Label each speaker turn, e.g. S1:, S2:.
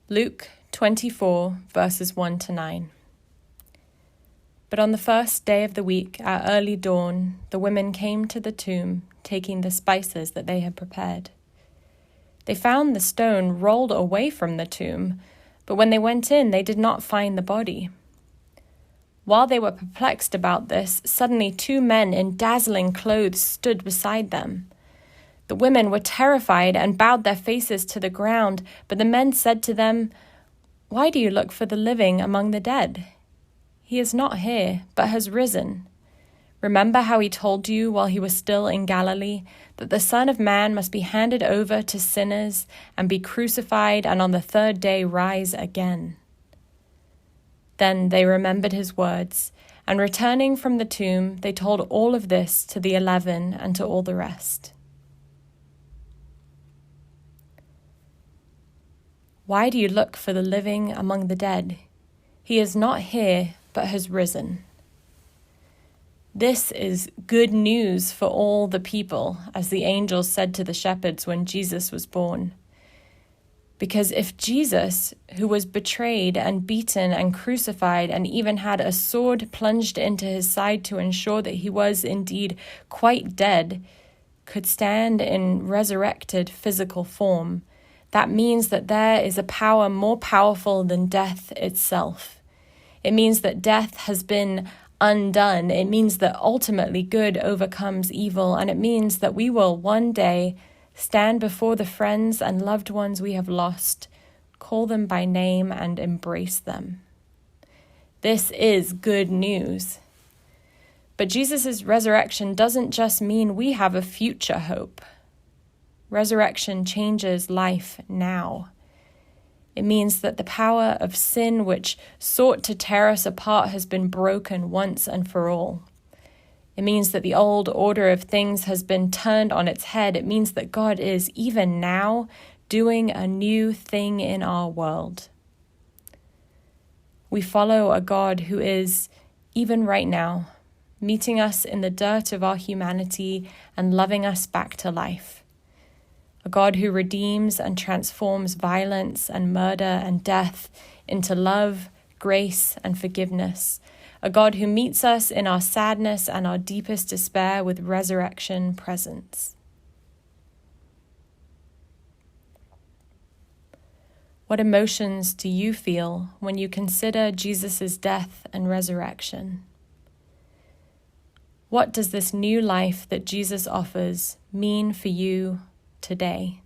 S1: Luke 24, verses 1 to 9. But on the first day of the week, at early dawn, the women came to the tomb, taking the spices that they had prepared. They found the stone rolled away from the tomb, but when they went in, they did not find the body. While they were perplexed about this, suddenly 2 men in dazzling clothes stood beside them. The women were terrified and bowed their faces to the ground, but the men said to them, "Why do you look for the living among the dead? He is not here, but has risen. Remember how he told you while he was still in Galilee that the Son of Man must be handed over to sinners and be crucified and on the 3rd day rise again." Then they remembered his words, and returning from the tomb, they told all of this to the 11 and to all the rest. Why do you look for the living among the dead? He is not here, but has risen. This is good news for all the people, as the angels said to the shepherds when Jesus was born. Because if Jesus, who was betrayed and beaten and crucified and even had a sword plunged into his side to ensure that he was indeed quite dead, could stand in resurrected physical form, that means that there is a power more powerful than death itself. It means that death has been undone. It means that ultimately good overcomes evil, and it means that we will one day stand before the friends and loved ones we have lost, call them by name, and embrace them. This is good news. But Jesus' resurrection doesn't just mean we have a future hope. Resurrection changes life now. It means that the power of sin which sought to tear us apart has been broken once and for all. It means that the old order of things has been turned on its head. It means that God is, even now, doing a new thing in our world. We follow a God who is, even right now, meeting us in the dirt of our humanity and loving us back to life. A God who redeems and transforms violence and murder and death into love, grace, and forgiveness. A God who meets us in our sadness and our deepest despair with resurrection presence. What emotions do you feel when you consider Jesus' death and resurrection? What does this new life that Jesus offers mean for you today?